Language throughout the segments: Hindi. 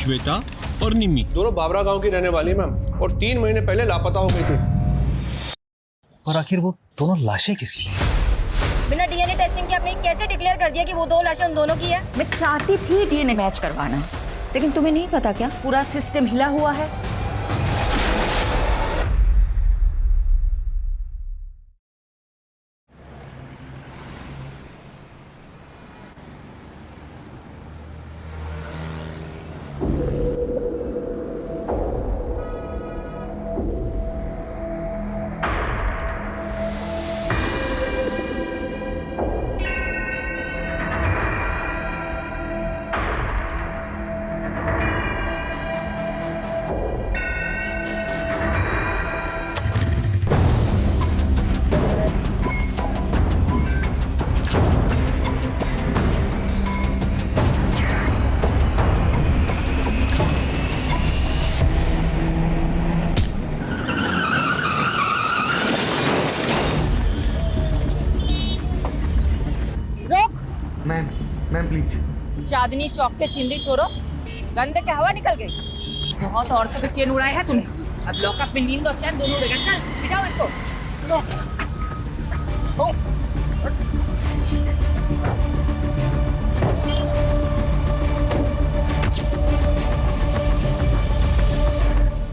श्वेता और निमी दोनों बाबरा गांव की रहने वाली मैम, और 3 महीने पहले लापता हो गई थी। और आखिर वो दोनों लाशें किसकी थी? बिना डीएनए टेस्टिंग के आपने कैसे डिक्लेयर कर दिया कि वो 2 लाशें उन दोनों की है? मैं चाहती थी डीएनए मैच करवाना, लेकिन तुम्हें नहीं पता क्या पूरा सिस्टम हिला हुआ है। Ma'am please. चांदनी चौक के छिंदी छोड़ो, गंदे के हवा निकल गई। बहुत औरतों के चैन उड़ाए है तूने। अब लॉकअप में नींद और चैन दोनों उड़ेगा। चल बिठाओ इसको।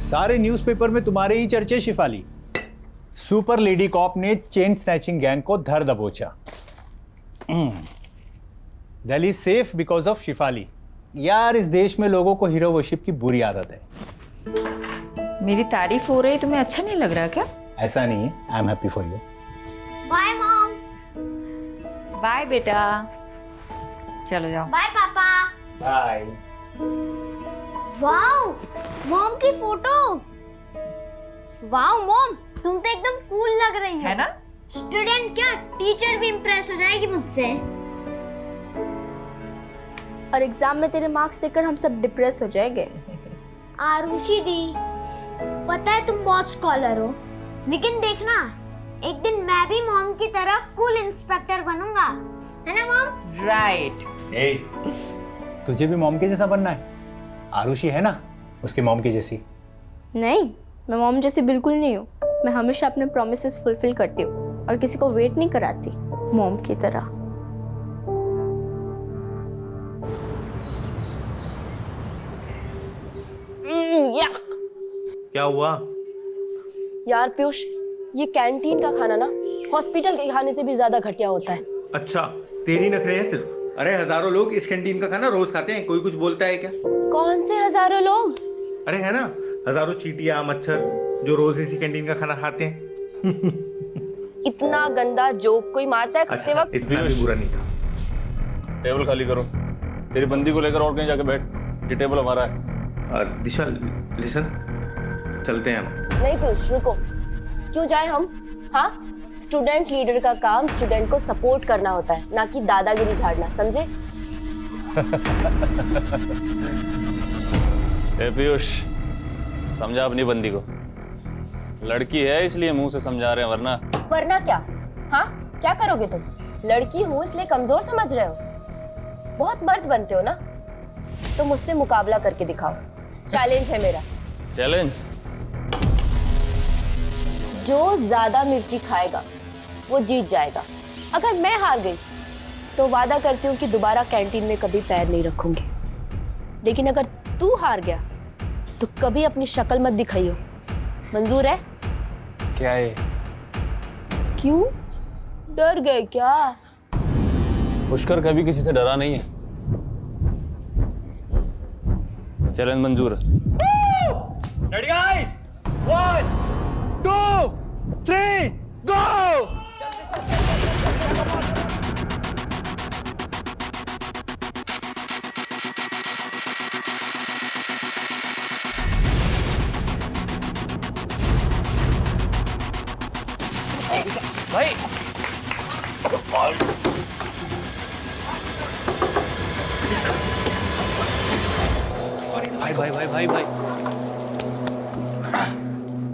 सारे न्यूज़पेपर में तुम्हारे ही चर्चे शिफाली। सुपर लेडी कॉप ने चेन स्नैचिंग गैंग को धर दबोचा। Delhi safe because of Shifali. यार इस देश में लोगों को हीरो वर्शिप की बुरी आदत है। मेरी तारीफ हो रही, तुम्हें अच्छा नहीं लग रहा क्या? ऐसा नहीं है, I am happy for you. Bye mom. Bye बेटा, चलो जाओ। बाय पापा। बाय। वाओ, मॉम की फोटो। वाओ मॉम, तुम तो एकदम कूल लग रही हो। है ना? स्टूडेंट क्या, टीचर भी इम्प्रेस हो जाएगी मुझसे। और एग्जाम में तेरे मार्क्स देखकर हम सब डिप्रेस हो जाएंगे। आरुषि दी, पता है तुम बहुत स्कॉलर हो, लेकिन देखना एक दिन मैं भी मॉम की तरह कूल इंस्पेक्टर बनूंगा, है ना मॉम? राइट। ए, तुझे भी मॉम के जैसा बनना है? आरुषि है ना उसके मॉम की जैसी। नहीं, मैं मॉम जैसी बिल्कुल नहीं हूँ। मैं हमेशा अपने प्रॉमिसेस फुलफिल करती हूँ और किसी को वेट नहीं कराती मॉम की तरह। क्या हुआ? यार पीयूष, ये कैंटीन का खाना ना हॉस्पिटल के खाने से भी ज्यादा घटिया होता है। अच्छा, तेरी नखरे हैं सिर्फ? अरे हजारों लोग इस कैंटीन का खाना रोज खाते हैं, कोई कुछ बोलता है क्या? कौन से हजारों लोग? अरे है ना, हजारों चींटियां मच्छर जो रोज इसी कैंटीन का खाना खाते हैं। इतना गंदा जोक कोई मारता है खाते वक्त? इतना भी बुरा नहीं था। टेबल खाली करो। तेरी बंदी को लेकर और कहीं जाके बैठ। ये टेबल हमारा है। दिशा लिसन, चलते हैं हम। नहीं पीयूष रुको, क्यों जाए हम? हाँ, स्टूडेंट लीडर का काम स्टूडेंट को सपोर्ट करना होता है, ना कि दादागिरी झाड़ना, समझे? ए पीयूष, समझा अपनी बंदी को। लड़की है इसलिए मुंह से समझा रहे हैं, वरना क्या? हाँ, क्या करोगे तुम? लड़की हूँ इसलिए कमजोर समझ रहे हो? बहुत मर्द बनते हो ना, तो मुझसे मुकाबला करके दिखाओ। चैलेंज है मेरा। चैलेंज? जो ज्यादा मिर्ची खाएगा वो जीत जाएगा। अगर मैं हार गई तो वादा करती हूँ कि दोबारा कैंटीन में कभी पैर नहीं रखूंगी, लेकिन अगर तू हार गया तो कभी अपनी शक्ल मत दिखाइयो। मंजूर है? क्या है? क्यों डर गए क्या? पुष्कर कभी किसी से डरा नहीं है। चैलेंज मंजूर है। रेडी गाइस, 1 2 3 गो! भाई भाई भाई भाई भाई,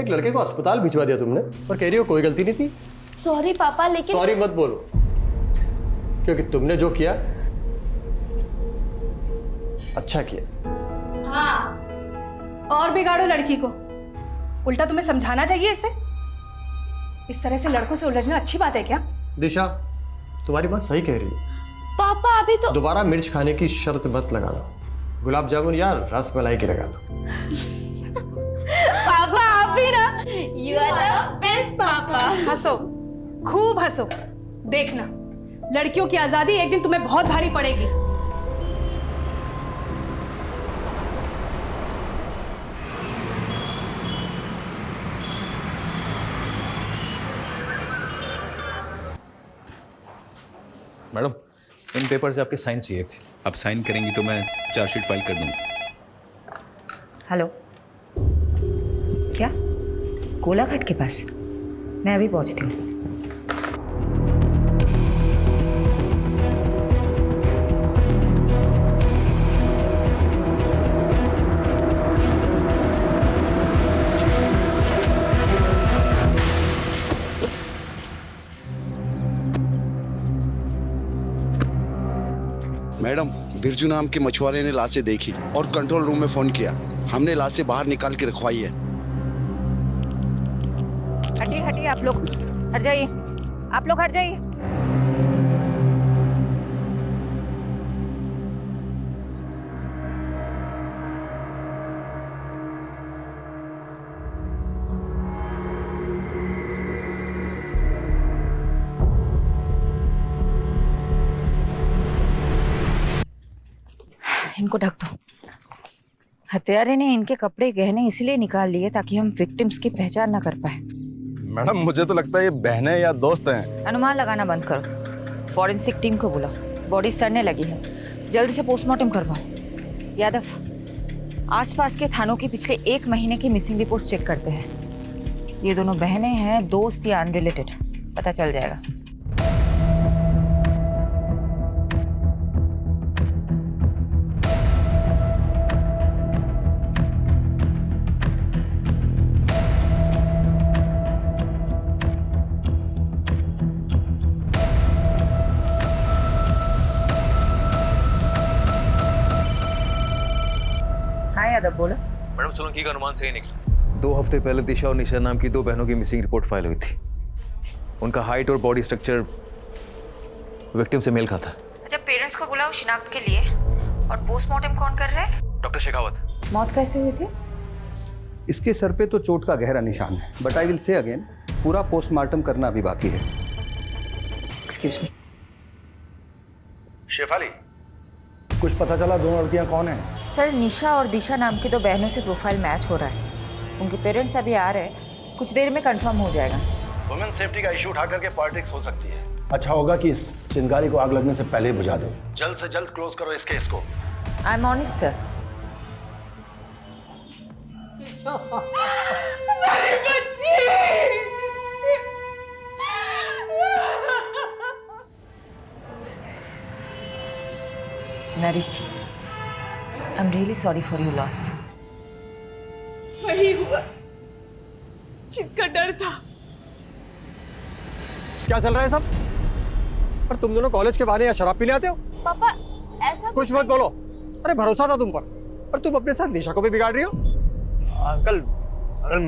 एक लड़के को अस्पताल भिजवा दिया तुमने और कह रही हो कोई गलती नहीं थी। सॉरी पापा, लेकिन सॉरी मत बोलो, क्योंकि तुमने जो किया अच्छा किया। हाँ, और बिगाड़ो लड़की को। उल्टा तुम्हें समझाना चाहिए इसे। इस तरह से लड़कों से उलझना अच्छी बात है क्या? दिशा, तुम्हारी बात सही कह रही है। पापा अभी तो दोबारा मिर्च खाने की शर्त मत लगाना। गुलाब जामुन या रस मलाई की लगा लो। पापा आप भी ना, यू आर द बेस्ट पापा। हंसो, खूब हंसो। देखना, लड़कियों की आजादी एक दिन तुम्हें बहुत भारी पड़ेगी। मैडम, इन पेपर से आपके साइन चाहिए थे। अब साइन करेंगी तो मैं चार्जशीट फाइल कर दूंगा। हेलो, क्या कोलाघाट के पास? मैं अभी पहुंचती हूँ। मैडम, बिरजू नाम के मछुआरे ने लाशें देखी और कंट्रोल रूम में फोन किया। हमने लाशें बाहर निकाल के रखवाई है। हटिए हटिए, आप लोग हट जाइए, आप लोग हट जाइए। इनको ढक दो। हत्यारे ने इनके कपड़े गहने इसलिए निकाल लिए ताकि हम विक्टिम्स की पहचान न कर पाए। मैडम, मुझे तो लगता है ये बहनें या दोस्त हैं। अनुमान लगाना बंद करो। फॉरेंसिक टीम को बुलाओ, बॉडी सड़ने लगी है, जल्दी से पोस्टमार्टम करवाओ। यादव, आसपास के थानों की पिछले 1 महीने की मिसिंग रिपोर्ट चेक करते हैं। ये दोनों बहनें हैं, दोस्त या अनरिलेटेड, पता चल जाएगा। यादव बोलो। मैडम, सोलंकी का अनुमान सही निकला। 2 हफ्ते पहले दिशा और निशा नाम की 2 बहनों की मिसिंग रिपोर्ट फाइल हुई थी। उनका हाइट और बॉडी स्ट्रक्चर विक्टिम से मेल खाता है। अच्छा, पेरेंट्स को बुलाओ शिनाख्त के लिए। और पोस्टमार्टम कौन कर रहे हैं? डॉक्टर शेखावत। मौत कैसे हुई थी? इसके सर पे तो चोट का गहरा निशान है, but I will say again, पूरा पोस्टमार्टम करना अभी बाकी है। Excuse me. शेफाली, कुछ पता चला दोनों लड़कियां कौन हैं? सर, निशा और दिशा नाम की 2 बहनों से प्रोफाइल मैच हो रहा है। उनके पेरेंट्स अभी आ रहे हैं, कुछ देर में कंफर्म हो जाएगा। वुमेन सेफ्टी का इशू उठा करके पॉलिटिक्स हो सकती है। अच्छा होगा कि इस चिंगारी को आग लगने से पहले ही बुझा दो। जल्द से जल्द क्लोज करो इस केस को। I am on it sir. Narish ji, I am really sorry for your loss. वही हुआ जिसका डर था। क्या चल रहा है सब? पर तुम दोनों कॉलेज के बहाने या शराब पीने आते हो? पापा ऐसा कुछ मत बोलो। अरे भरोसा था तुम पर तुम अपने साथ निशा को भी बिगाड़ रही हो। अंकल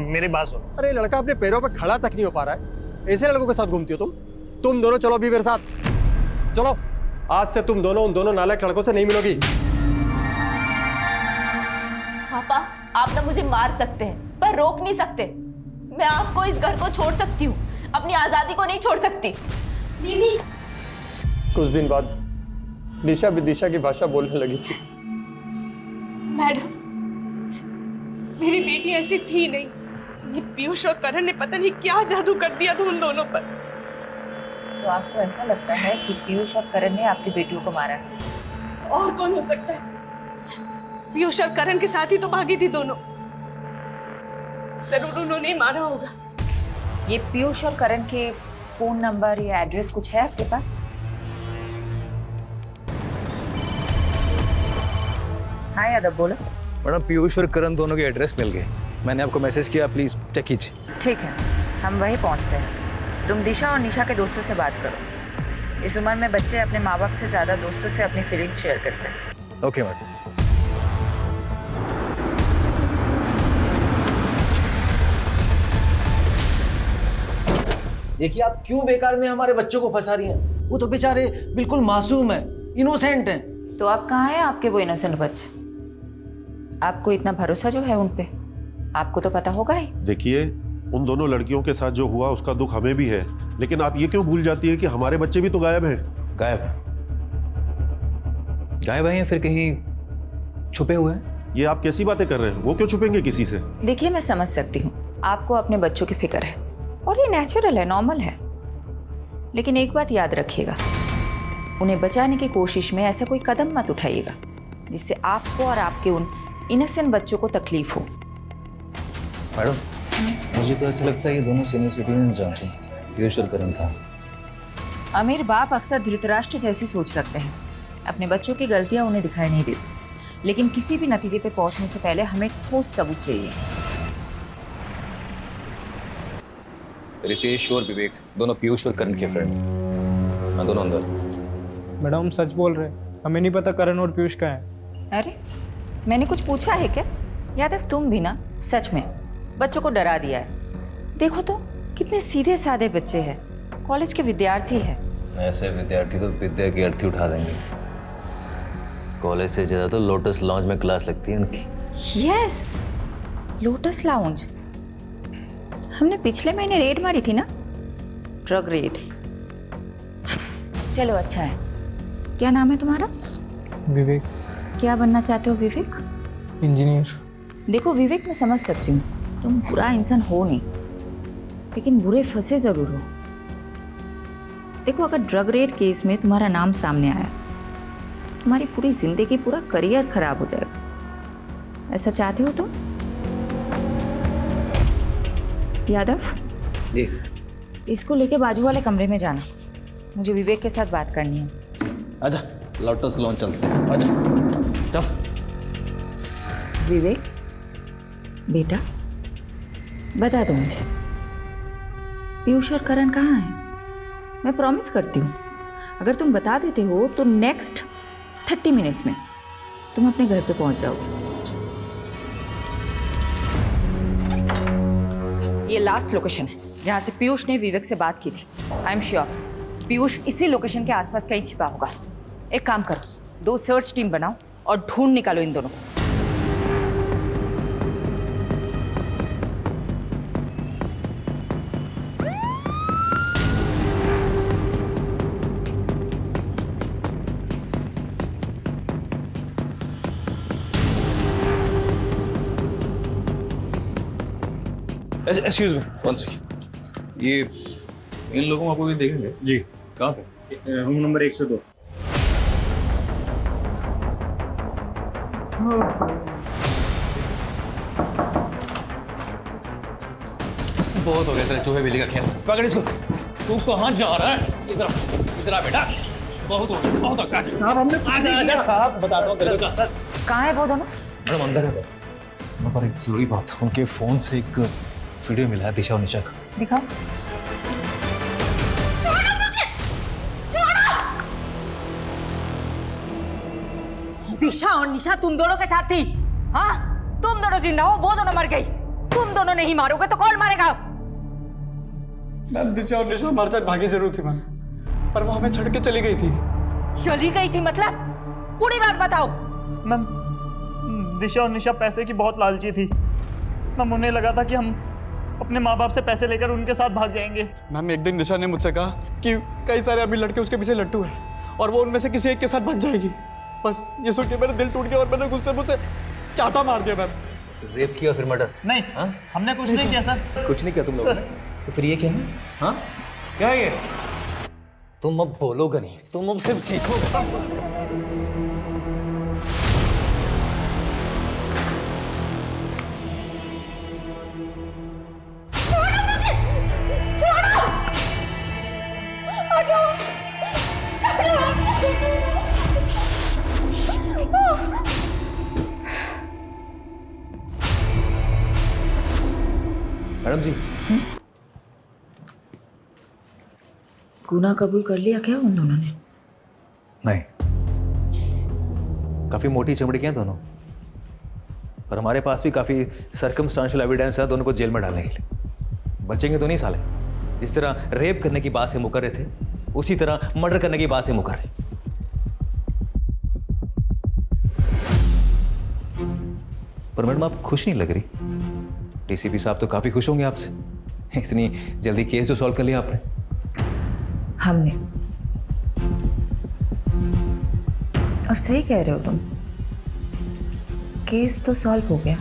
मेरी बात सुनो। अरे लड़का अपने पैरों पे खड़ा तक नहीं हो पा रहा है, ऐसे लड़कों के साथ घूमती हो तुम दोनों चलो अभी मेरे साथ। चलो, आज से तुम दोनों उन दोनों नालायक लड़कों से नहीं मिलोगी। पापा, आप ना मुझे मार सकते हैं पर रोक नहीं सकते। मैं आपको इस घर को छोड़ सकती हूँ, अपनी आजादी को नहीं छोड़ सकती। दीदी, कुछ दिन बाद निशा विदिशा की भाषा बोलने लगी थी। मैडम, मेरी बेटी ऐसी थी नहीं। ये पीयूष और करण ने पता नहीं क्या जादू कर दिया था उन दोनों पर। तो आपको ऐसा लगता है कि पीयूष और करण ने आपकी बेटियों को मारा है? और कौन हो सकता है? पीयूष और करण के साथ ही तो भागी थी दोनों। जरूर उन्होंने ही मारा होगा। ये पीयूष और करण के फोन नंबर या एड्रेस कुछ है आपके पास? हाँ यादव, बोलो। मैडम, पीयूष और करण दोनों के एड्रेस मिल गए। मैंने आपको मैसेज किया, प्लीज चेक कीजिए। ठीक है, हम वहीं पहुंचते हैं। तुम दिशा और निशा के दोस्तों से बात करो। इस उम्र में बच्चे अपने माँ बाप से ज्यादा दोस्तों से अपनी फीलिंग शेयर करते हैं। Okay madam. देखिए आप क्यों बेकार में हमारे बच्चों को फंसा रही हैं? वो तो बेचारे बिल्कुल मासूम हैं, इनोसेंट हैं। तो अब कहाँ है आपके वो इनोसेंट बच्चे? आपको इतना भरोसा जो है उन पे, आपको तो पता होगा ही। देखिए, उन दोनों लड़कियों के साथ जो हुआ उसका दुख हमें भी है, लेकिन आप ये क्यों भूल जाती है कि हमारे बच्चे भी तो गायब हैं। गायब गायब हैं या फिर कहीं छुपे हुए हैं? ये आप कैसी बातें कर रहे हैं? वो क्यों छुपेंगे किसी से? देखिए मैं समझ सकती हूँ, आपको अपने बच्चों की फिक्र है और ये नेचुरल है, नॉर्मल है, लेकिन एक बात याद रखिएगा, उन्हें बचाने की कोशिश में ऐसा कोई कदम मत उठाइएगा जिससे आपको और आपके उन इनोसेंट बच्चों को तकलीफ हो। मैडम मुझे तो ऐसा लगता है ये दोनों सीनियर सिटीजन जानते हैं पीयूष और करण का। अमीर बाप अक्सर धृतराष्ट्र जैसी सोच रखते हैं, अपने बच्चों की गलतियां उन्हें दिखाई नहीं देती, लेकिन किसी भी नतीजे पे पहुंचने से पहले हमें ठोस सबूत चाहिए। रितेश और विवेक दोनों पीयूष और करण के फ्रेंड, मैं दोनों अंदर। मैडम हम सच बोल रहे हैं, हमें नहीं पता करण और पीयूष का है। अरे मैंने कुछ पूछा है क्या? यादव तुम भी ना सच में बच्चों को डरा दिया है। देखो तो कितने सीधे साधे बच्चे हैं, कॉलेज के विद्यार्थी हैं। ऐसे विद्यार्थी तो विद्या की अर्थी उठा देंगे। कॉलेज से ज्यादा तो लोटस लॉन्ज में क्लास लगती है उनकी। Yes, lotus lounge. हमने पिछले महीने रेड मारी थी ना, ड्रग रेड। चलो अच्छा है। क्या नाम है तुम्हारा? विवेक। क्या बनना चाहते हो विवेक? इंजीनियर। देखो विवेक, मैं समझ सकती हूँ तुम बुरा इंसान हो नहीं, लेकिन बुरे फंसे जरूर हो। देखो अगर ड्रग रेड केस में तुम्हारा नाम सामने आया तो तुम्हारी पूरी जिंदगी, पूरा करियर खराब हो जाएगा। ऐसा चाहते हो तुम? यादव जी। इसको लेके बाजू वाले कमरे में जाना, मुझे विवेक के साथ बात करनी है। आजा लोटस लॉन्ज चलते हैं, आजा चल। विवेक बेटा बता दो मुझे, पीयूष और करण कहाँ हैं? मैं प्रॉमिस करती हूँ अगर तुम बता देते हो तो नेक्स्ट 30 मिनट्स में तुम अपने घर पे पहुंच जाओगे। ये लास्ट लोकेशन है जहाँ से पीयूष ने विवेक से बात की थी। आई एम श्योर पीयूष इसी लोकेशन के आसपास कहीं छिपा होगा। एक काम करो, 2 सर्च टीम बनाओ और ढूंढ निकालो इन दोनों को। Excuse me, one second. ये इन लोगों को आपको भी देखेंगे जी। कहाँ पे? Room number 102। बहुत हो गया तेरे चूहे बिल्ली का खेल। पकड़ इसको। तू कहाँ जा रहा है? इधर इधर आ बेटा, बहुत हो गया, बहुत हो गया। साहब हमने आजा साहब, बताता हूँ तेरे को। कहाँ है वो दोनों? मैडम अंदर है। पर एक जरूरी बात, उनके फोन से एक वीडियो मिला है दिशा और निशा का। दिखाओ। छोड़ो मुझे, छोड़ो। दिशा और निशा तुम दोनों के साथ थी? हाँ, तुम दोनों जिंदा हो, वो दोनों मर गई। तुम दोनों नहीं मारोगे तो कौन मारेगा? मैम दिशा और निशा हमारे साथ भागी जरूर थी मैम, पर वो हमें छोड़ के चली गई थी। चली गई थी मतलब? पूरी बात बताओ। मैम दिशा और निशा पैसे की बहुत लालची थी मैम, उन्हें लगा था कि हम अपने माँ बाप से पैसे लेकर उनके साथ भाग जाएंगे। मैम एक दिन निशा ने मुझसे कहा कि कई सारे अभी लड़के उसके पीछे लट्टू हैं और वो उनमें से किसी एक के साथ भाग जाएगी। बस ये सुन के मेरा दिल टूट गया और मैंने गुस्से मुझसे चाटा मार दिया मैम। रेप किया फिर मर्डर? नहीं हमने कुछ नहीं किया सर। कुछ नहीं किया तुम लोगों ने? तो फिर ये क्या है? हाँ क्या है ये? तुम अब बोलोगे नहीं, तुम अब सिर्फ सीखोगे। मैडम जी गुनाह कबूल कर लिया क्या उन दोनों ने? नहीं, काफी मोटी चमड़ी के हैं दोनों, पर हमारे पास भी काफी सर्कमस्टांशियल एविडेंस है दोनों को जेल में डालने के लिए। बचेंगे तो नहीं साले। जिस तरह रेप करने की बात से मुकर रहे थे, उसी तरह मर्डर करने की बात से मुकर रहे। पर मैडम आप खुश नहीं लग रही। डीसीपी साहब तो काफी खुश होंगे आपसे, इतनी जल्दी केस जो सॉल्व कर लिया आपने। हमने, और सही कह रहे हो तुम, केस तो सॉल्व हो गया,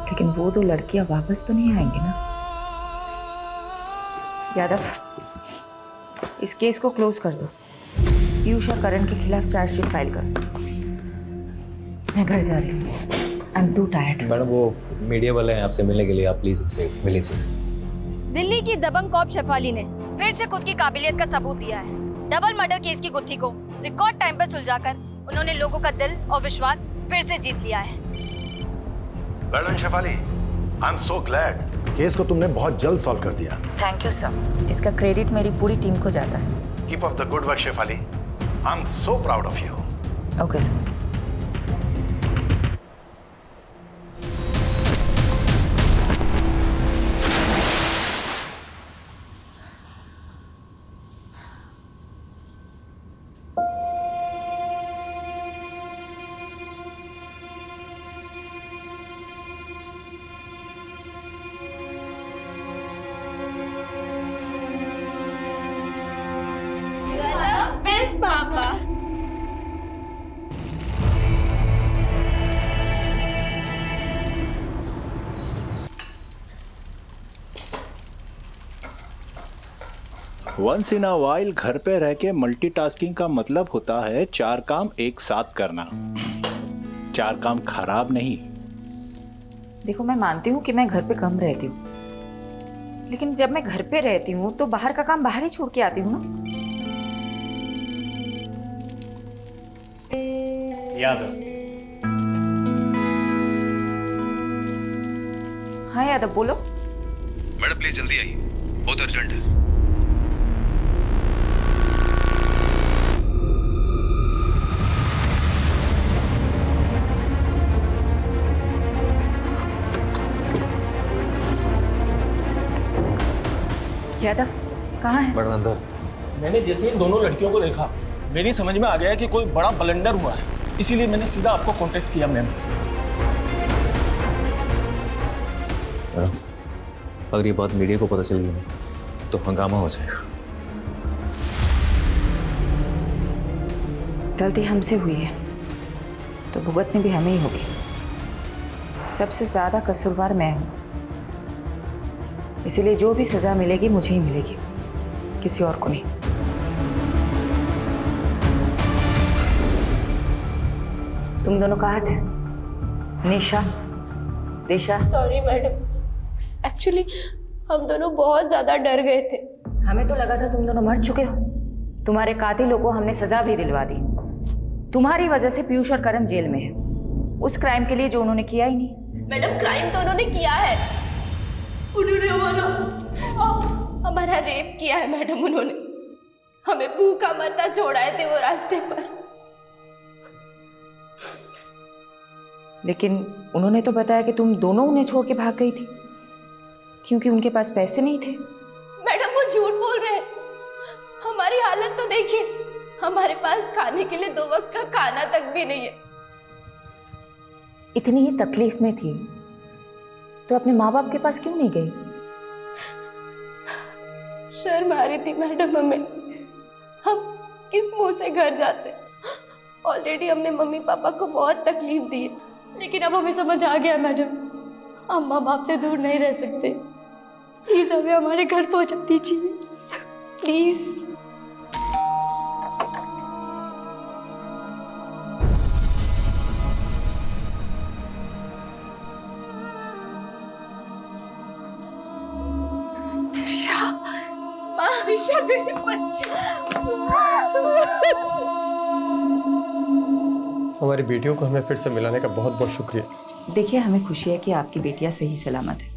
लेकिन वो दो लड़कियां वापस तो नहीं आएंगी ना। यादव, इस केस को क्लोज कर दो। पीयूष और करण के खिलाफ चार्जशीट फाइल करो। मैं घर जा रही हूँ। I am to tired. Madam वो मीडिया वाले हैं आपसे मिलने के लिए, आप प्लीज उनसे मिल लीजिए। दिल्ली की दबंग कॉप शेफाली ने फिर से खुद की काबिलियत का सबूत दिया है। डबल मर्डर केस की गुत्थी को रिकॉर्ड टाइम पर सुलझाकर उन्होंने लोगों का दिल और विश्वास फिर से जीत लिया है। Well done Shefali, I am so glad. Case को तुमने बहुत जल्द सॉल्व कर दिया। थैंक यू सर, इसका क्रेडिट मेरी पूरी टीम को जाता है। Keep up the good work Shefali, I am so proud of you. Okay sir. Best पापा। वंस इन अ वाइल घर पे रह के मल्टीटास्किंग का मतलब होता है 4 काम एक साथ करना। 4 काम खराब नहीं। देखो, मैं मानती हूँ कि मैं घर पे कम रहती हूँ, लेकिन जब मैं घर पे रहती हूँ तो बाहर का काम बाहर ही छोड़ के आती हूँ ना। यादव। हाँ यादव, बोलो। मैडम प्लीज जल्दी आइए, बहुत अर्जेंट है। यादव कहाँ है? मैडम अंदर। मैंने जैसे इन दोनों लड़कियों को देखा, मेरी समझ में आ गया कि कोई बड़ा ब्लंडर हुआ है, इसीलिए मैंने सीधा आपको कांटेक्ट किया। मैम अगर ये बात मीडिया को पता चल गई तो हंगामा हो जाएगा। गलती हमसे हुई है तो भुगतनी भी हमें ही होगी। सबसे ज्यादा कसूरवार मैं हूं, इसीलिए जो भी सजा मिलेगी मुझे ही मिलेगी, किसी और को नहीं। तुम दोनों कहाँ थे? निशा, दिशा? सॉरी मैडम, एक्चुअली हम दोनों बहुत ज्यादा डर गए थे। हमें तो लगा था तुम दोनों मर चुके हो। तुम्हारे कातिलों को हमने सजा भी दिलवा दी। तुम्हारी वजह से पीयूष और करण जेल में है, उस क्राइम के लिए जो उन्होंने किया ही नहीं। मैडम, क्राइम तो उन्होंने किया है। उन्होंने हमारा रेप किया है मैडम। उन्होंने हमें भूखा मरता छोड़ाए थे वो रास्ते पर। लेकिन उन्होंने तो बताया कि तुम दोनों उन्हें छोड़ के भाग गई थी क्योंकि उनके पास पैसे नहीं थे। मैडम वो झूठ बोल रहे हैं। हमारी हालत तो देखिए, हमारे पास खाने के लिए 2 वक्त का खाना तक भी नहीं है। इतनी ही तकलीफ में थी तो अपने माँ बाप के पास क्यों नहीं गई? शर्म आ रही थी मैडम हमें। हम किस मुंह से घर जाते? ऑलरेडी हमने मम्मी पापा को बहुत तकलीफ दी है, लेकिन अब हमें समझ आ गया मैडम, हम माँ बाप से दूर नहीं रह सकते। प्लीज हमें हमारे घर पहुंचा दीजिए, प्लीज। आयशा मेरे बच्चे। हमारी बेटियों को हमें फिर से मिलाने का बहुत बहुत शुक्रिया। देखिए, हमें खुशी है कि आपकी बेटियां सही सलामत है,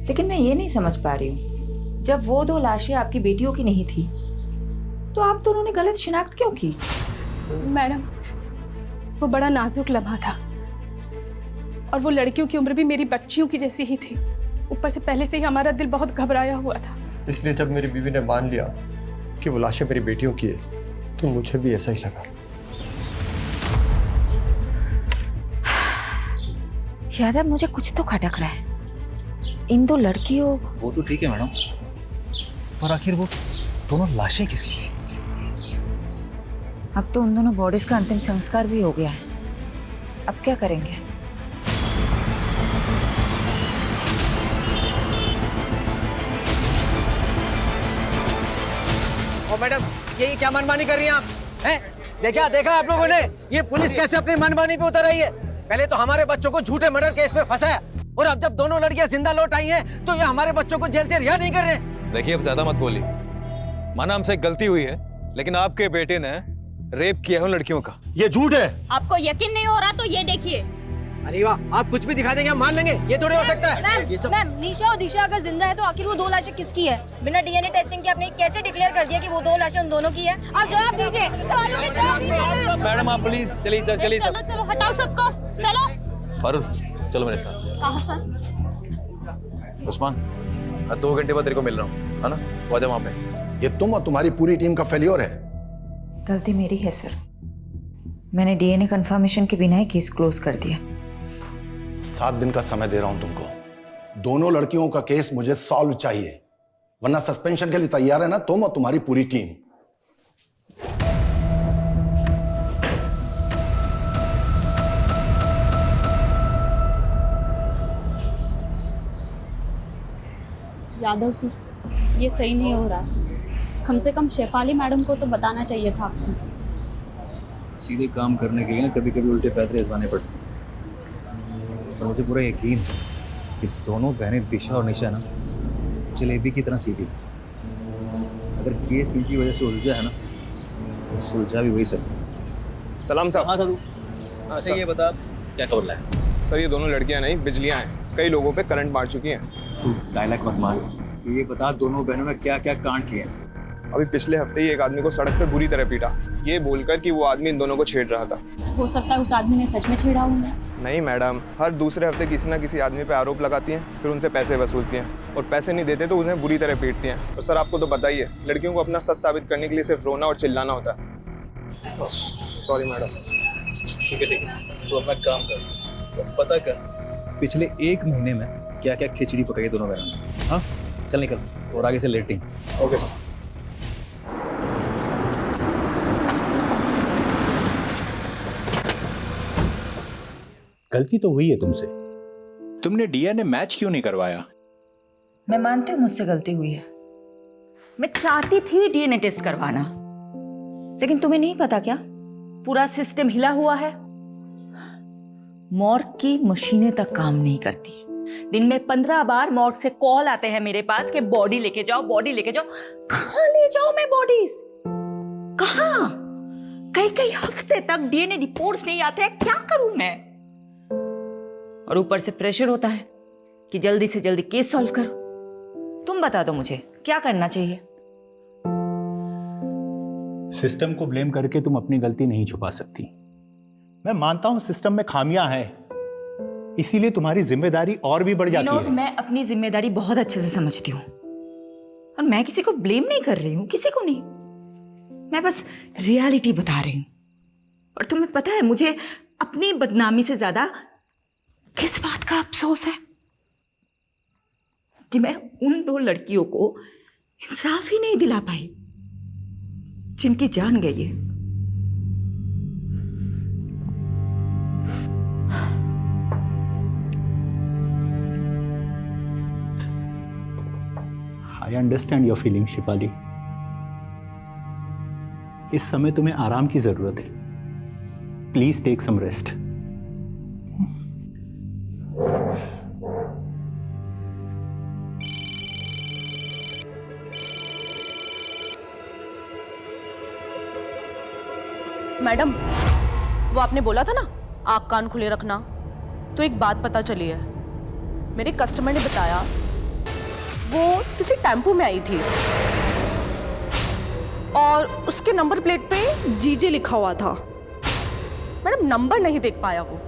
लेकिन मैं ये नहीं समझ पा रही हूँ, जब वो 2 लाशें आपकी बेटियों की नहीं थी तो आप दोनों ने गलत शिनाख्त क्यों की? मैडम, वो बड़ा नाजुक लम्हा था और वो लड़कियों की उम्र भी मेरी बच्चियों की जैसी ही थी। ऊपर से पहले से ही हमारा दिल बहुत घबराया हुआ था। इसलिए जब मेरी बीवी ने मान लिया कि वो लाशें मेरी बेटियों की है तो मुझे भी ऐसा ही लगा। यादव, मुझे कुछ तो खटक रहा है। इन दो लड़कियों, वो तो ठीक है मैडम, पर आखिर वो दोनों लाशें किसकी थी? अब तो उन दोनों बॉडीज का अंतिम संस्कार भी हो गया है। अब क्या करेंगे? ओ मैडम, ये क्या मनमानी कर रही हैं आप? हैं? देखा आप लोगों ने ये पुलिस कैसे अपनी मनमानी पे उतर आई है? पहले तो हमारे बच्चों को झूठे मर्डर केस में फंसाया, और अब जब दोनों लड़कियां जिंदा लौट आई हैं तो ये हमारे बच्चों को जेल से रिहा नहीं कर रहे। देखिए, अब ज्यादा मत बोलिए। माना हमसे गलती हुई है, लेकिन आपके बेटे ने रेप किया है उन लड़कियों का। ये झूठ है। आपको यकीन नहीं हो रहा तो ये देखिए। अरे वाह, आप कुछ भी दिखा देंगे हम मान लेंगे, ये थोड़े हो सकता है। मैम, निशा और दिशा अगर जिंदा है तो आखिर वो दो लाशें किसकी है? बिना डीएनए टेस्टिंग के आपने कैसे डिक्लेयर कर दिया कि वो दो लाशें उन दोनों की है? आप जवाब दीजिए, सवालों के जवाब दीजिए। मैडम आप प्लीज चलिए सर, चलिए सर। चलो हटाओ सबको, चलो। फारूक चलो मेरे साथ। कहाँ सर? उस्मान, मैं 2 घंटे बाद तेरे को मिल रहा हूँ, है ना? वो आजा वहाँ पे। ये तुम और तुम्हारी पूरी टीम का फेल्योर है। गलती मेरी है सर, मैंने डीएनए कंफर्मेशन के बिना ही केस क्लोज कर दिया। 7 दिन का समय दे रहा हूं तुमको। दोनों लड़कियों का केस मुझे सॉल्व चाहिए, वरना सस्पेंशन के लिए तैयार है ना तुम और तुम्हारी पूरी टीम? यादव सर, ये सही नहीं हो रहा है। कम से कम शेफाली मैडम को तो बताना चाहिए था आपको। सीधे काम करने के लिए ना कभी कभी उल्टे पैतरे आजमाने पड़ते हैं, और मुझे पूरा यकीन है कि दोनों बहनें दिशा और निशा ना जलेबी की तरह सीधी। अगर केस इनकी वजह से उलझा है ना तो सुलझा भी वही सकती है। सलाम साहब। हाँ था तू। अच्छा ये बता क्या खबर लाया? सर, ये दोनों लड़कियां नहीं बिजलियां हैं, कई लोगों पे करंट मार चुकी हैं। तू डायलॉग मत मार, ये बता दोनों बहनों ने क्या क्या कांड किए हैं? अभी पिछले हफ्ते ही एक आदमी को सड़क पे बुरी तरह पीटा, ये बोलकर कि वो आदमी इन दोनों को छेड़ रहा था। हो सकता है उस आदमी ने सच में छेड़ा हुआ। नहीं मैडम, हर दूसरे हफ्ते किसी ना किसी आदमी पे आरोप लगाती हैं, फिर उनसे पैसे वसूलती हैं, और पैसे नहीं देते तो उन्हें बुरी तरह पीटती हैं। और सर आपको तो पता ही है, लड़कियों को अपना सच साबित करने के लिए सिर्फ रोना और चिल्लाना होता है। Sorry madam. ठीक है, तो अपना काम कर, पता कर पिछले 1 महीने में क्या क्या खिचड़ी पकाई दोनों बहनों ने। हाँ चल निकल, और आगे से लेटिंग। Okay sir. गलती तो हुई है तुमसे, तुमने डीएनए मैच क्यों नहीं करवाया? मैं मानती हूँ मुझसे गलती हुई है, मैं चाहती थी डीएनए टेस्ट करवाना, लेकिन तुम्हें नहीं पता क्या पूरा सिस्टम हिला हुआ है। मॉर्ग की मशीनें तक काम नहीं करती। दिन में 15 बार मॉर्ग से कॉल आते हैं मेरे पास कि बॉडी लेके जाओ, बॉडी लेके जाओ। कहाँ ले जाओ मैं बॉडीज? कहाँ? कई हफ्ते तक डीएनए रिपोर्ट्स नहीं आते हैं, क्या करूं मैं? और ऊपर से प्रेशर होता है कि जल्दी से जल्दी केस सॉल्व करो। तुम बता दो मुझे क्या करना चाहिए? सिस्टम को ब्लेम करके तुम अपनी गलती नहीं छुपा सकती। मैं मानता हूं सिस्टम में खामियां हैं, इसीलिए तुम्हारी जिम्मेदारी और भी बढ़ जाती है। मैं अपनी जिम्मेदारी बहुत अच्छे से समझती हूँ, और मैं किसी को ब्लेम नहीं कर रही हूँ, किसी को नहीं। मैं बस रियलिटी बता रही हूँ। और तुम्हें पता है मुझे अपनी बदनामी से ज्यादा किस बात का अफसोस है? कि मैं उन 2 लड़कियों को इंसाफ ही नहीं दिला पाई जिनकी जान गई है। I understand your feeling Shifali. इस समय तुम्हें आराम की जरूरत है। Please take some rest. Madam, वो आपने बोला था ना आँख कान खुले रखना, तो एक बात पता चली है। मेरे कस्टमर ने बताया वो किसी टेम्पो में आई थी और उसके नंबर प्लेट पे जीजे लिखा हुआ था। मैडम नंबर नहीं देख पाया वो।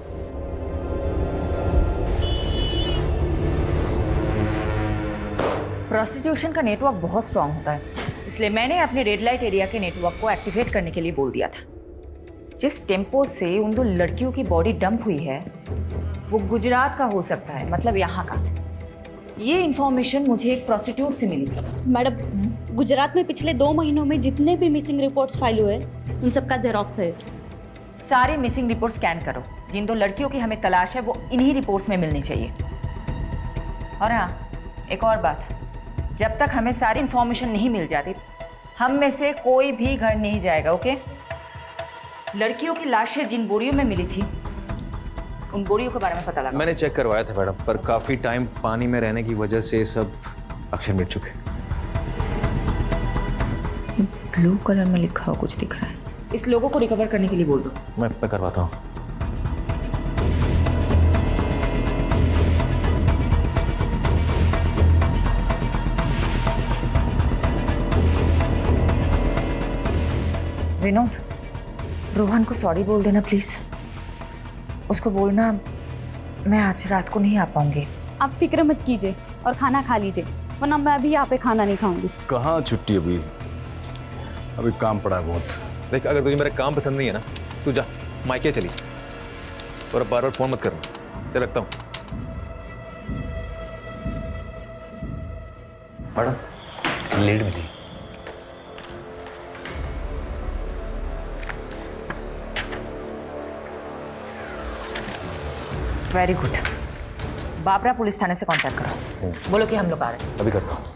प्रोस्टिट्यूशन का नेटवर्क बहुत स्ट्रांग होता है, इसलिए मैंने अपने रेड लाइट एरिया के नेटवर्क को एक्टिवेट करने के लिए बोल दिया था। जिस टेम्पो से उन 2 लड़कियों की बॉडी डंप हुई है वो गुजरात का हो सकता है, मतलब यहाँ का। ये इंफॉर्मेशन मुझे एक प्रोस्टिट्यूट से मिली थी। मैडम, गुजरात में पिछले 2 महीनों में जितने भी मिसिंग रिपोर्ट्स फाइल हुए उन सबका जेरोक्स है। सारे मिसिंग रिपोर्ट स्कैन करो। जिन 2 लड़कियों की हमें तलाश है वो इन्हीं रिपोर्ट्स में मिलनी चाहिए। और हाँ, एक और बात, जब तक हमें सारी इंफॉर्मेशन नहीं मिल जाती हम में से कोई भी घर नहीं जाएगा, ओके? लड़कियों की लाशें जिन बोरियों में मिली थी उन बोरियों के बारे में पता लगा। मैंने चेक करवाया था मैडम, पर काफी टाइम पानी में रहने की वजह से सब अक्षर मिट चुके। ब्लू कलर में लिखा हुआ कुछ दिख रहा है। इस लोगों को रिकवर करने के लिए बोल दो। मैं करवाता हूँ। विनोद, रोहन को सॉरी बोल देना प्लीज। उसको बोलना मैं आज रात को नहीं आ पाऊंगी। आप फिक्र मत कीजिए और खाना खा लीजिए, वरना मैं अभी यहाँ पे खाना नहीं खाऊंगी। कहाँ छुट्टी? अभी काम पड़ा है बहुत। देख, अगर तुझे मेरा काम पसंद नहीं है ना, तू जा मायके चली जा और अब बार-बार फोन मत करना। चल रखता हूँ। मैडम, लीड मिली। Very good. बाबरा पुलिस थाने से कांटेक्ट करो, बोलो कि हम लोग आ रहे हैं। अभी करता हूँ।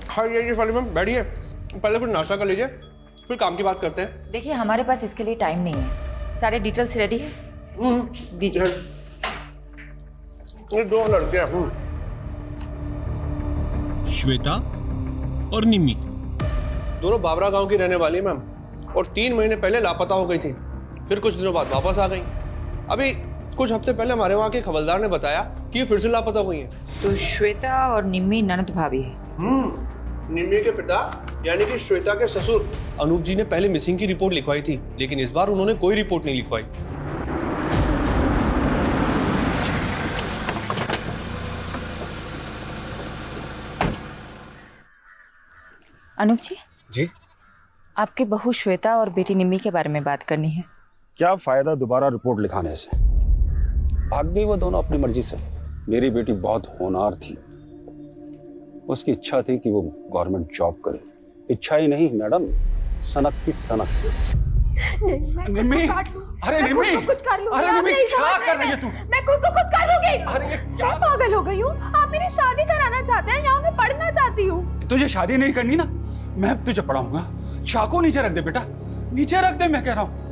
खाइए वाली मैम, बैठिए, पहले कुछ नाश्ता कर लीजिए, फिर काम की बात करते हैं। देखिए, हमारे पास इसके लिए टाइम नहीं है। सारे डिटेल्स रेडी है, दीजिए। ये 2 लड़के हैं, श्वेता और निम्मी, दोनों बाबरा गांव की रहने वाली है मैम, और 3 महीने पहले लापता हो गई थी, फिर कुछ दिनों बाद वापस आ गई। अभी कुछ हफ्ते पहले हमारे वहाँ के खबरदार ने बताया कि ये फिर से लापता हो गई हैं। तो श्वेता और निम्मी ननद भाभी है। निम्मी के पिता यानी कि श्वेता के ससुर अनूप जी ने पहले मिसिंग की रिपोर्ट लिखवाई थी, लेकिन इस बार उन्होंने कोई रिपोर्ट नहीं लिखवाई। अनूप जी, जी, आपकी बहू श्वेता और बेटी निम्मी के बारे में बात करनी है। क्या फायदा दोबारा रिपोर्ट लिखाने से? भाग गई वो दोनों अपनी मर्जी से। मेरी बेटी बहुत होनहार थी, उसकी इच्छा थी कि वो गवर्नमेंट जॉब करे। इच्छा ही नहीं मैडम, सनक थी सनक। निम्मी, अरे निम्मी, कुछ कर लूंगी। अरे निम्मी, क्या कर रही है तू? मैं खुद को कुछ कर लूंगी। अरे क्या मैं पागल हो गई हूँ? आप मेरी शादी कराना चाहते हैं, यहाँ मैं पढ़ना चाहती हूँ। तुझे शादी नहीं करनी ना, मैं तुझे पढ़ाऊंगा। चाकू नीचे रख दे बेटा, नीचे रख दे, मैं कह रहा हूँ।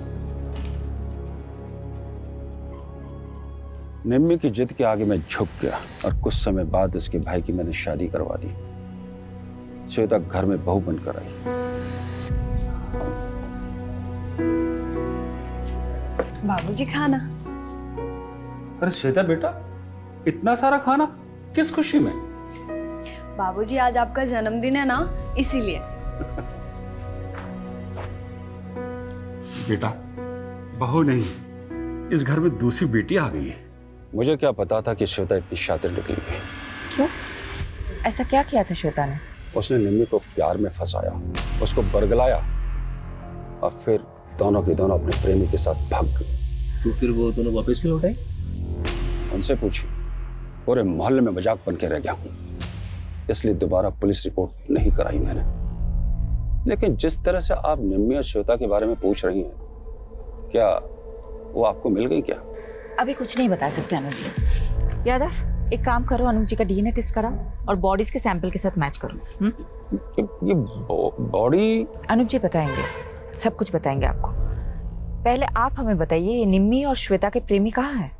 निम्मी की जिद के आगे मैं झुक गया और कुछ समय बाद उसके भाई की मैंने शादी करवा दी। श्वेता घर में बहू बनकर आई। बाबूजी, खाना। अरे श्वेता बेटा, इतना सारा खाना किस खुशी में? बाबूजी, आज आपका जन्मदिन है ना, इसीलिए। बेटा, बहू नहीं, इस घर में दूसरी बेटी आ गई है। मुझे क्या पता था कि श्वेता इतनी शातिर निकलेगी। क्यों? ऐसा क्या किया था श्वेता ने? उसने निम्मी को प्यार में फंसाया, उसको बरगलाया और फिर दोनों के दोनों अपने प्रेमी के साथ भाग गई। तो फिर वो दोनों वापस क्यों लौट आई? उनसे पूछी, पूरे मोहल्ले में मजाक बन के रह गया हूँ, इसलिए दोबारा पुलिस रिपोर्ट नहीं कराई मैंने। लेकिन जिस तरह से आप निम्मी और श्वेता के बारे में पूछ रही हैं, क्या वो आपको मिल गई क्या? अभी कुछ नहीं बता सकते अनुज जी। यादव, एक काम करो, अनुज जी का डीएनए टेस्ट कराओ और बॉडीज के सैंपल के साथ मैच करो। ये बॉडी? अनुज जी बताएंगे, सब कुछ बताएंगे आपको। पहले आप हमें बताइए, ये निम्मी और श्वेता के प्रेमी कहाँ हैं?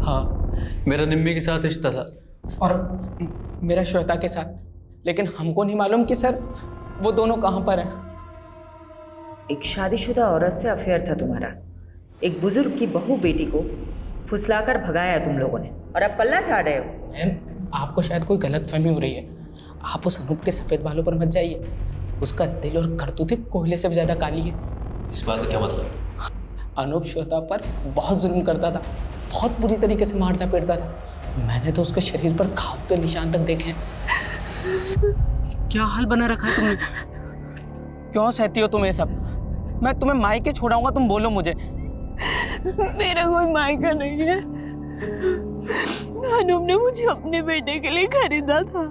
हाँ, मेरा निम्मी के साथ रिश्ता था और मेरा श्वेता के साथ, लेकिन हमको नहीं मालूम कि सर वो दोनों कहाँ पर हैं। एक शादीशुदा औरत से अफेयर था तुम्हारा, एक बुजुर्ग की बहू बेटी को फुसलाकर भगाया तुम लोगों ने, और अब पल्ला झाड़ रहे हो। मैम, आपको शायद कोई गलतफहमी हो रही है। आप उस अनूप के सफेद बालों पर मत जाइए। उसका दिल और करतूतें कोयले से भी ज्यादा काली है। इस बात का क्या मतलब? अनूप श्वेता पर बहुत जुल्म करता था, बहुत बुरी तरीके से मारता पीटता था। मैंने तो उसके शरीर पर घाव के निशान तक देखे हैं। क्या हाल बना रखा है तुमने? क्यों सहती हो तुम ये सब? मैं तुम्हें मायके छोड़ाऊंगा, तुम बोलो मुझे। मेरा कोई मायका नहीं है। अनूप ने मुझे अपने बेटे के लिए खरीदा था।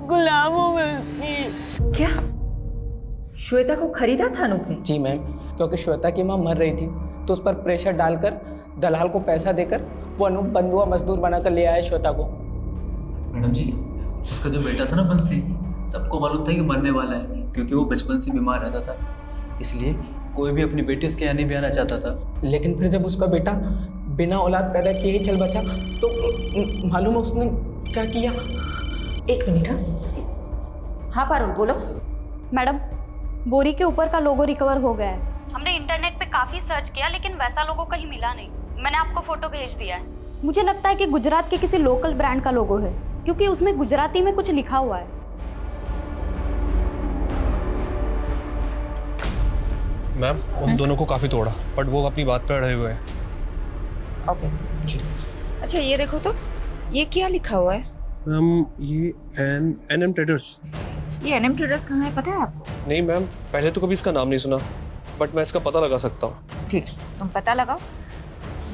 गुलाम हूं मैं उसकी। क्या श्वेता को खरीदा था अनूप ने? जी मैम, क्योंकि श्वेता की माँ मर रही थी तो उस पर प्रेशर डालकर दलाल को पैसा देकर वो अनूप बंधुआ मजदूर बनाकर ले आया श्वेता को। मैडम जी, उसका जो बेटा था ना बंसी, सबको मालूम था कि मरने वाला है, क्योंकि वो बचपन से बीमार रहता था। इसलिए कोई भी अपनी बेटी उसके यहाँ नहीं भी आना चाहता था। लेकिन फिर जब उसका बेटा बिना औलाद पैदा किए ही चल बसा तो मालूम है उसने क्या किया? एक मिनट। हाँ पारुल बोलो। मैडम, बोरी के ऊपर का लोगो रिकवर हो गया है। हमने इंटरनेट पे काफी सर्च किया लेकिन वैसा लोगो कहीं मिला नहीं। मैंने आपको फोटो भेज दिया है। मुझे लगता है कि गुजरात के किसी लोकल ब्रांड का लोगो है, क्योंकि उसमें गुजराती में कुछ लिखा हुआ है। मैम, उन दोनों को काफी तोड़ा, बट वो अपनी बात पे अड़े हुए हैं। ओके जी। अच्छा ये देखो तो, ये क्या लिखा हुआ है? मैम, ये एनएम ट्रेडर्स। ये एनएम ट्रेडर्स कहाँ है, पता है आपको? नहीं मैम, पहले तो कभी इसका नाम नहीं सुना, बट मैं इसका पता लगा सकता हूँ। ठीक, तुम पता लगाओ,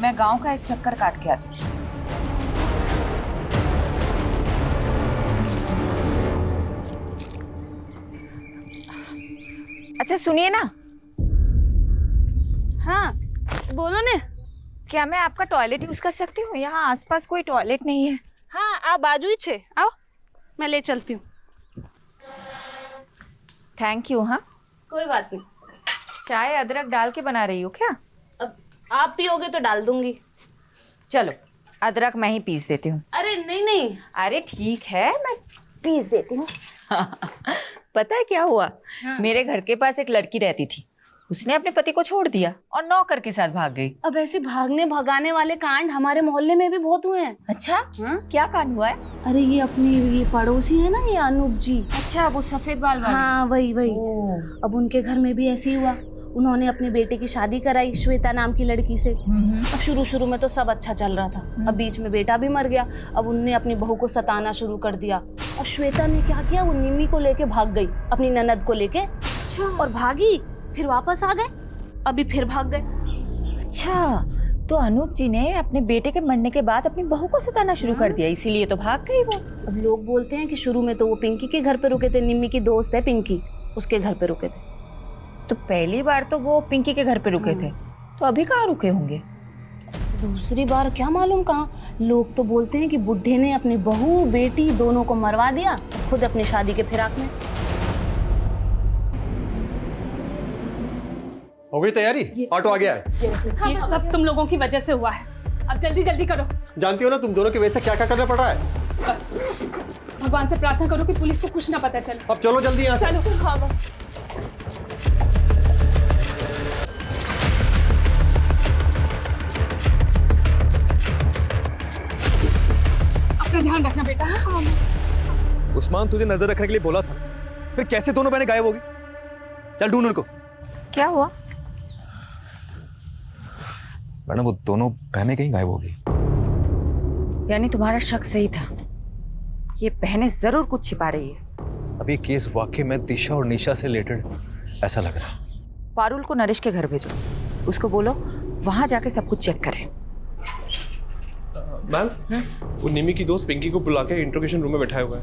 मैं गांव का एक चक्कर काट के आती हूँ। अच्छा सुनिए ना। हाँ बोलो ने। क्या मैं आपका टॉयलेट यूज कर सकती हूँ? यहाँ आसपास कोई टॉयलेट नहीं है। हाँ आप बाजू ही छे, आओ मैं ले चलती हूँ। Thank you. हाँ कोई बात नहीं। चाय अदरक डाल के बना रही हो क्या? अब आप पियोगे तो डाल दूंगी। चलो अदरक मैं ही पीस देती हूँ। अरे नहीं नहीं। अरे ठीक है, मैं पीस देती हूँ। पता है क्या हुआ? हाँ। मेरे घर के पास एक लड़की रहती थी, उसने अपने पति को छोड़ दिया और नौकर के साथ भाग गई। अब ऐसे भागने भगाने वाले कांड हमारे मोहल्ले में भी बहुत हुए हैं। अच्छा हाँ? क्या कांड हुआ है? अरे ये अपने ये पड़ोसी है ना, ये अनूप जी। अच्छा वो सफेद बाल वाले। हाँ वही वही। अब उनके घर में भी ऐसे ही हुआ। उन्होंने अपने बेटे की शादी कराई श्वेता नाम की लड़की से। अब शुरू में तो सब अच्छा चल रहा था, अब बीच में बेटा भी मर गया। अब उनने अपनी बहू को सताना शुरू कर दिया। अब श्वेता ने क्या किया, वो निम्मी को लेके भाग गई, अपनी ननद को लेके। अच्छा। और भागी, फिर वापस आ गए, अभी फिर भाग गए। अच्छा, तो अनूप जी ने अपने बेटे के मरने के बाद अपनी बहू को सताना शुरू कर दिया, इसीलिए तो भाग गई वो। अब लोग बोलते हैं कि शुरू में तो वो पिंकी के घर पे रुके थे, निम्मी की दोस्त है पिंकी, उसके घर पे रुके थे। तो पहली बार तो वो पिंकी के घर पे रुके थे, तो अभी कहाँ रुके होंगे? दूसरी बार क्या मालूम कहाँ। लोग तो बोलते हैं कि बुढ़े ने अपनी बहू बेटी दोनों को मरवा दिया, खुद अपनी शादी के फिराक में। हो गई तैयारी? ऑटो आ गया है। ये सब तुम लोगों की वजह से हुआ है। अब जल्दी जल्दी करो। जानती हो ना तुम दोनों की वजह से क्या क्या करना पड़ रहा है। बस भगवान से प्रार्थना करो कि पुलिस को कुछ ना पता चले। अब चलो जल्दी यहाँ से। चलो। हाँ अपना ध्यान रखना बेटा। हाँ उस्मान तुझे नजर रखने के लिए बोला था, फिर कैसे दोनों बहनें गायब हो गई? चल ढूंढ उनको। क्या हुआ? मैडम वो दोनों बहनें कहीं गायब हो गई। यानी तुम्हारा शक सही था, ये बहनें जरूर कुछ छिपा रही है। अब ये केस वाकई में दिशा और निशा से रिलेटेड ऐसा लग रहा है। पारुल को नरेश के घर भेजो, उसको बोलो वहां जाके सब कुछ चेक करे। मैम, वो निमी की दोस्त पिंकी को बुला के इंट्रोगेशन रूम में बैठाया हुआ है।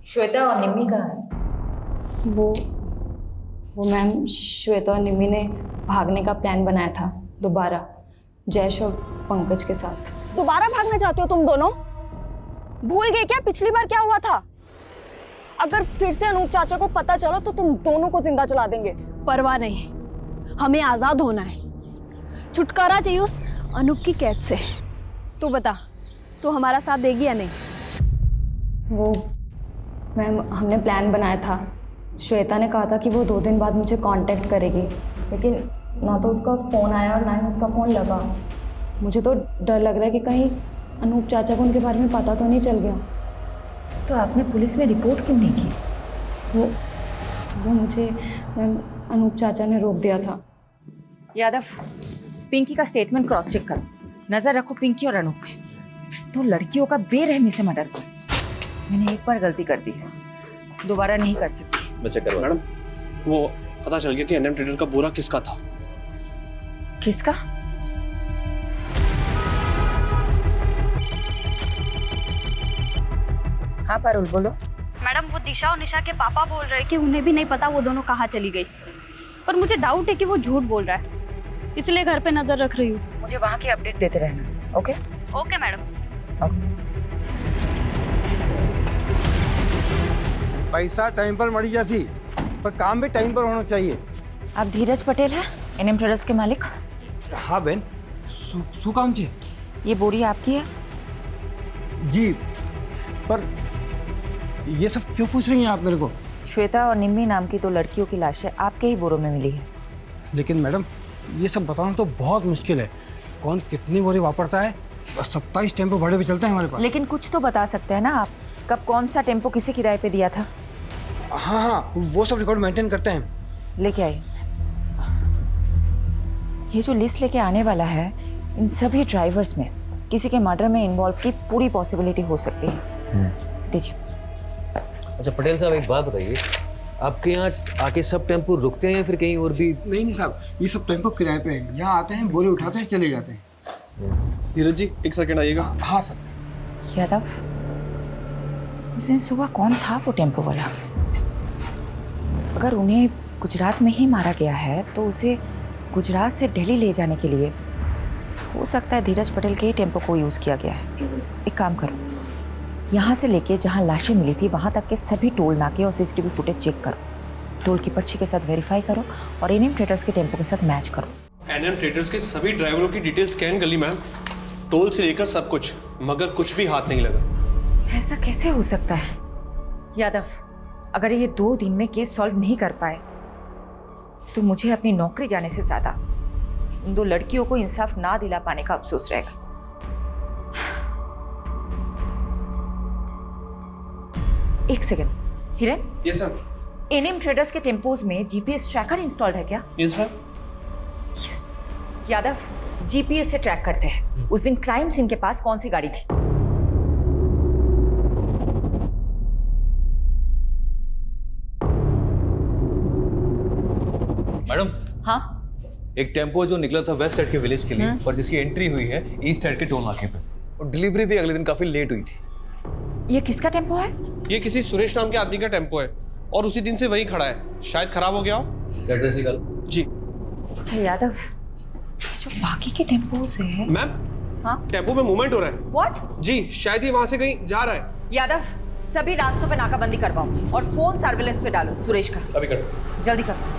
श्वेता और निम्मी कहाँ है? वो मैम, श्वेता और निम्मी ने भागने का प्लान बनाया था दोबारा, जयेश और पंकज के साथ। दोबारा भागना चाहते हो तुम दोनों? भूल गए क्या पिछली बार क्या हुआ था? अगर फिर से अनूप चाचा को पता चला तो तुम दोनों को जिंदा जला देंगे। परवाह नहीं, हमें आजाद होना है, छुटकारा चाहिए उस अनूप की कैद से। तू बता, तू हमारा साथ देगी या नहीं? वो मैम, हमने प्लान बनाया था। श्वेता ने कहा था कि वो 2 दिन बाद मुझे कांटेक्ट करेगी, लेकिन ना तो उसका फ़ोन आया और ना ही उसका फ़ोन लगा। मुझे तो डर लग रहा है कि कहीं अनूप चाचा को उनके बारे में पता तो नहीं चल गया। तो आपने पुलिस में रिपोर्ट क्यों नहीं की? वो मुझे मैम अनूप चाचा ने रोक दिया था। यादव, पिंकी का स्टेटमेंट क्रॉस चेक करो, नजर रखो पिंकी और अनूप पे। तो लड़कियों का बेरहमी से मर्डर करो। मैंने एक बार गलती कर दी है, दोबारा नहीं कर सकती। मैं चेक करवा। मैडम, वो पता चल गया कि एनएम ट्रेडर का बोरा किसका था। किसका? हाँ पारुल, बोलो। मैडम, वो दिशा और निशा के पापा बोल रहे कि उन्हें भी नहीं पता वो दोनों कहाँ चली गई, पर मुझे डाउट है कि वो झूठ बोल रहा है, इसलिए घर पे नजर रख रही हूँ। मुझे वहाँ की अपडेट देते रहना। Okay okay madam. पैसा टाइम पर मरी जासी, पर काम भी टाइम पर होना चाहिए। आप धीरज पटेल हैं, एनएम ट्रेडर्स के मालिक? हाँ बहन, शू काम छे? ये बोरी आपकी है? जी, पर ये सब क्यों पूछ रही हैं आप मेरे को? श्वेता और निम्मी नाम की 2 लड़कियों की लाशें आपके ही बोरों में मिली है। लेकिन मैडम, ये सब बताना तो बहुत मुश्किल है। कौन कितनी बोरी वापरता है? 27 टेम्पो भाड़े पे चलते हैं हमारे पास। लेकिन कुछ तो बता सकते हैं ना आप, कब कौन सा टेम्पो किसे किराए पे दिया था? हाँ हाँ, वो सब रिकॉर्ड मेंटेन करते हैं। लेके आइए। ये जो लिस्ट लेके आने वाला है, इन सभी ड्राइवर्स में किसी के मर्डर में इन्वॉल्व की पूरी पॉसिबिलिटी हो सकती है। दीजिए। अच्छा पटेल साहब, एक बात बताइए, आपके यहाँ आके सब टेम्पो रुकते हैं या फिर कहीं और भी? नहीं साहब, ये सब टेम्पो किराए पे हैं। यहाँ आते हैं, बोरी उठाते हैं, चले जाते हैं। धीरज जी, एक सेकंड आइएगा। हाँ सर। यादव, उस दिन सुबह कौन था वो टेम्पो वाला? अगर उन्हें गुजरात में ही मारा गया है तो उसे गुजरात से दिल्ली ले जाने के लिए हो सकता है धीरज पटेल के ही टेम्पो को यूज़ किया गया है। एक काम करो, यहाँ से लेके जहाँ लाशें मिली थी वहाँ तक के सभी टोल नाके और सीसीटीवी फुटेज चेक करो, टोल की पर्ची के साथ वेरीफाई करो और एनएम ट्रेडर्स के टेम्पो के साथ मैच करो। एनएम ट्रेडर्स के सभी ड्राइवरों की डिटेल स्कैन कर ली मैम, टोल से लेकर सब कुछ, मगर कुछ भी हाथ नहीं लगा। ऐसा कैसे हो सकता है यादव? अगर ये 2 दिन में केस सॉल्व नहीं कर पाए तो मुझे अपनी नौकरी जाने से ज्यादा उन 2 लड़कियों को इंसाफ ना दिला पाने का अफसोस रहेगा। एक सेकंड, हिरन। Yes sir. एनएम ट्रेडर्स के टेम्पोज में जीपीएस ट्रैकर इंस्टॉल्ड है क्या? Yes sir. Yes. Yadav, GPS से ट्रैक करते हैं उस दिन क्राइम सीन के पास कौन सी गाड़ी थी। मैडम। हाँ, एक टेम्पो जो निकला था वेस्ट साइड के विलेज के लिए और जिसकी एंट्री हुई है ईस्ट साइड के टोल नाके पे, और डिलीवरी भी अगले दिन काफी लेट हुई थी। ये किसका टेम्पो है? ये किसी सुरेश नाम के आदमी का टेम्पो है और उसी दिन से वही खड़ा है, शायद खराब हो गया हो। एड्रेस निकाल। जी। अच्छा यादव, जो बाकी के टेम्पोज है। मैम, हाँ, टेम्पो में मूवमेंट हो रहा है। व्हाट? जी, शायद ही वहां से कहीं जा रहा है। यादव, सभी रास्तों पे नाकाबंदी करवाओ और फोन सर्विलेंस पे डालो सुरेश का। अभी कर। जल्दी करो।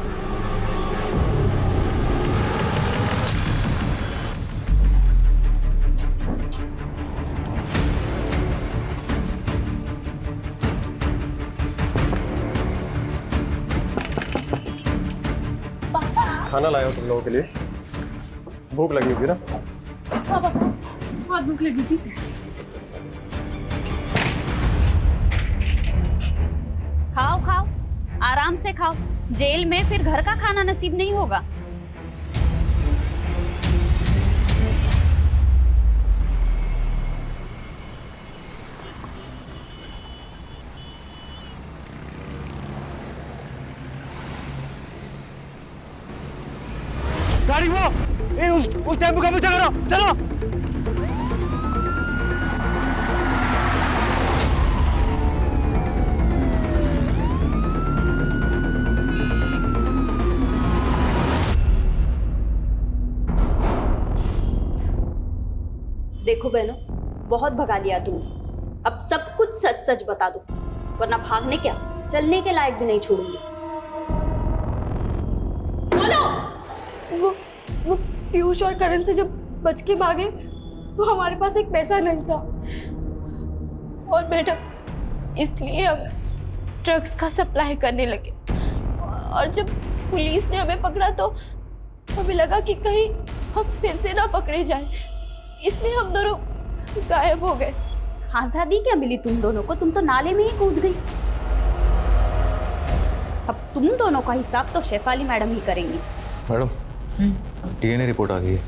खाना लाया हूँ तुम लोगों के लिए, भूख लगी होगी ना? पापा, बहुत भूख लगी थी। खाओ खाओ, आराम से खाओ, जेल में फिर घर का खाना नसीब नहीं होगा। गाड़ी वो, उस टेम्पो का पीछा करो, चलो। देखो बहनों, बहुत भगा लिया तुमने, अब सब कुछ सच सच बता दो, वरना भागने क्या चलने के लायक भी नहीं छोड़ूंगी। बोलो। वो पीयूष और करण से जब बच के भागे तो हमारे पास एक पैसा नहीं था, और मैडम इसलिए हम ड्रग्स का सप्लाई करने लगे, और जब पुलिस ने हमें पकड़ा तो हमें लगा कि कहीं हम फिर से ना पकड़े जाए, इसलिए हम दोनों गायब हो गए। आजादी क्या मिली तुम दोनों को? तुम तो नाले में ही कूद गई। अब तुम दोनों का हिसाब तो शेफाली मैडम ही करेंगी। मैडम डीएनए रिपोर्ट आ गई है।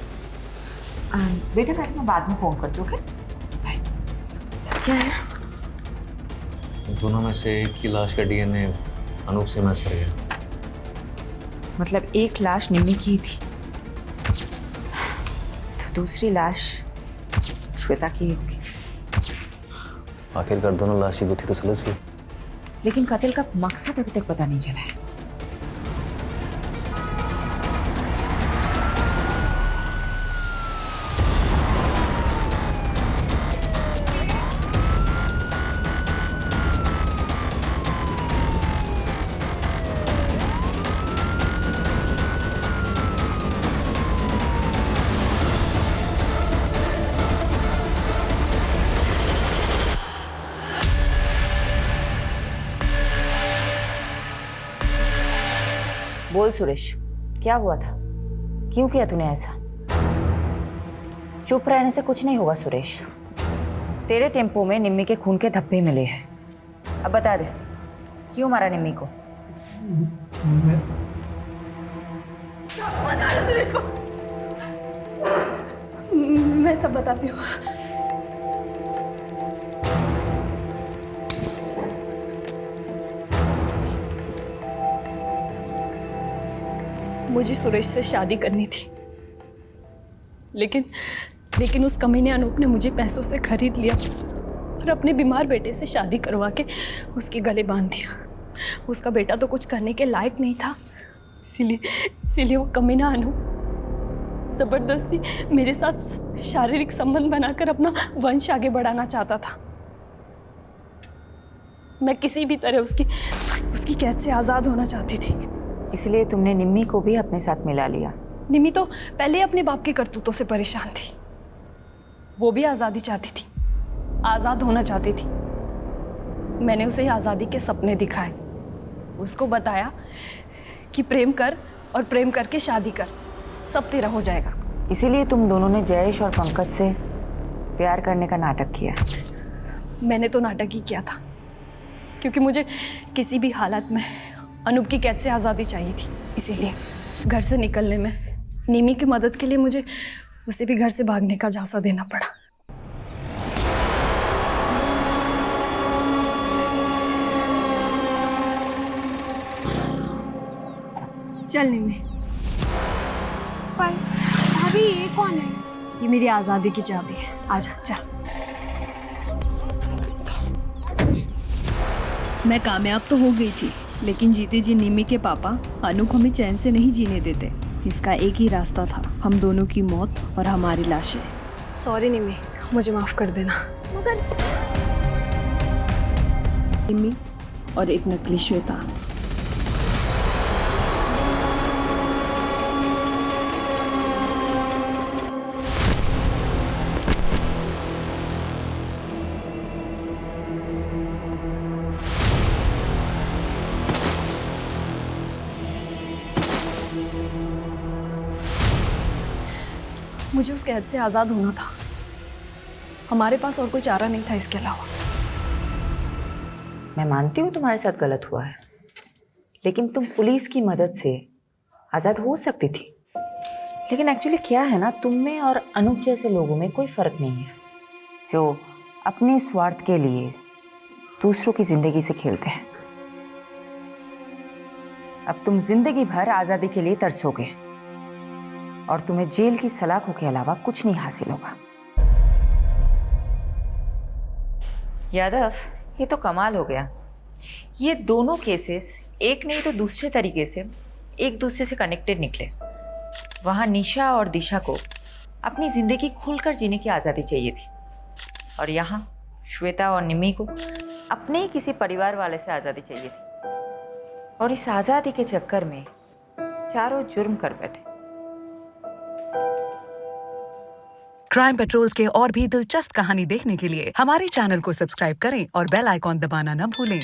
बेटा बैठ, मैं बाद में फोन करती हूँ। ओके? क्या है? दोनों में से एक की लाश का डीएनए अनूप से मैच कर गया। मतलब एक लाश निम्मी की थी तो दूसरी लाश श्वेता की होगी। आखिरकार दोनों लाश की गुत्थी तो सुलझ गई, लेकिन कत्ल का मकसद अभी तक पता नहीं चला है। बोल सुरेश, क्या हुआ था? क्यों किया तूने ऐसा? चुप रहने से कुछ नहीं होगा सुरेश। तेरे टेम्पो में निम्मी के खून के धब्बे मिले हैं। अब बता दे, क्यों मारा निम्मी को? बता दे सुरेश को। मैं सब बताती हूँ। मुझे सुरेश से शादी करनी थी, लेकिन उस कमीने अनूप ने मुझे पैसों से खरीद लिया और अपने बीमार बेटे से शादी करवा के उसके गले बांध दिया। उसका बेटा तो कुछ करने के लायक नहीं था, इसीलिए वो कमीना अनूप जबरदस्ती मेरे साथ शारीरिक संबंध बनाकर अपना वंश आगे बढ़ाना चाहता था। मैं किसी भी तरह उसकी कैद से आज़ाद होना चाहती थी। इसलिए तुमने निम्मी को भी अपने साथ मिला लिया। निम्मी तो पहले अपने बाप की करतूतों से परेशान थी। वो भी आज़ादी चाहती थी, आज़ाद होना चाहती थी। मैंने उसे आज़ादी के सपने दिखाए, उसको बताया कि प्रेम कर और प्रेम करके शादी कर, सब तेरा हो जाएगा। इसीलिए तुम दोनों ने जयेश और पंकज से प्यार करने का नाटक किया। मैंने तो नाटक ही किया था, क्योंकि मुझे किसी भी हालत में अनूप की कैद से आज़ादी चाहिए थी। इसीलिए घर से निकलने में निमी की मदद के लिए मुझे उसे भी घर से भागने का झांसा देना पड़ा। चल निमी। पर भाभी ये कौन है? ये मेरी आज़ादी की चाबी है, आजा चल। मैं कामयाब तो हो गई थी, लेकिन जीते जी निमी के पापा अनूप हमें चैन से नहीं जीने देते। इसका एक ही रास्ता था, हम दोनों की मौत और हमारी लाशें। सॉरी निमी, मुझे माफ कर देना। मगर निमी और एक नकली श्वेता। मुझे उस कैद से आज़ाद होना था, हमारे पास और कोई चारा नहीं था इसके अलावा। मैं मानती हूँ तुम्हारे साथ गलत हुआ है, लेकिन तुम पुलिस की मदद से आज़ाद हो सकती थी। लेकिन एक्चुअली क्या है ना, तुम में और अनूप जैसे लोगों में कोई फ़र्क नहीं है, जो अपने स्वार्थ के लिए दूसरों की ज़िंदगी से खेलते हैं। अब तुम जिंदगी भर आज़ादी के लिए तरसोगे और तुम्हें जेल की सलाखों के अलावा कुछ नहीं हासिल होगा। यादव, ये तो कमाल हो गया। ये दोनों केसेस एक नहीं तो दूसरे तरीके से एक दूसरे से कनेक्टेड निकले। वहाँ निशा और दिशा को अपनी जिंदगी खुलकर जीने की आज़ादी चाहिए थी, और यहाँ श्वेता और निमी को अपने ही किसी परिवार वाले से आज़ादी चाहिए थी, और इस आज़ादी के चक्कर में चारों जुर्म कर बैठे। क्राइम पेट्रोल्स के और भी दिलचस्प कहानी देखने के लिए हमारे चैनल को सब्सक्राइब करें और बेल आइकॉन दबाना न भूलें।